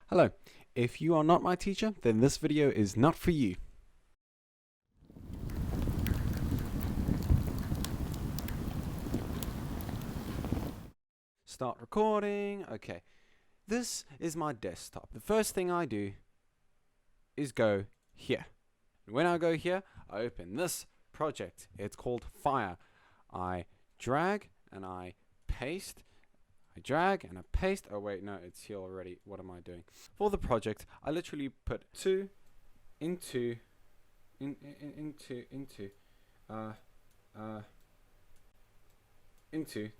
Hello, if you are not my teacher, then this video is not for you. Start recording. Okay, this is my desktop. The first thing I do is go here. When I go here, I open this project. It's called Fire. I drag and I paste. I drag and I paste. Oh wait, no, it's here already. What am I doing? For the project, I literally put into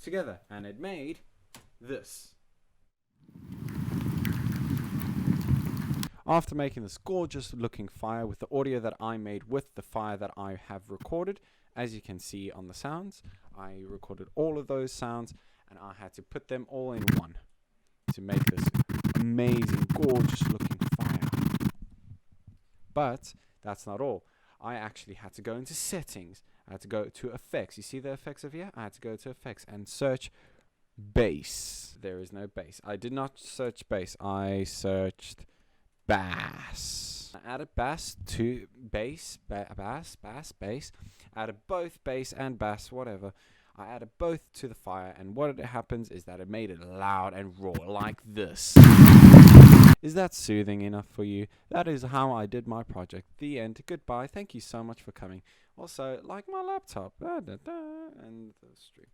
together, and it made this. After making this gorgeous looking fire with the audio that I made with the fire that I have recorded, as you can see on the sounds, I recorded all of those sounds and I had to put them all in one to make this amazing, gorgeous looking fire. But that's not all. I actually had to go into settings. I had to go to effects. You see the effects over here? I had to go to effects and search bass. There is no bass. I did not search bass. I searched bass. I added bass to bass, bass. Added both bass and bass, whatever. I added both to the fire, and what happens is that it made it loud and raw like this. Is that soothing enough for you? That is how I did my project. The end. Goodbye. Thank you so much for coming. Also, like my laptop. And the stream.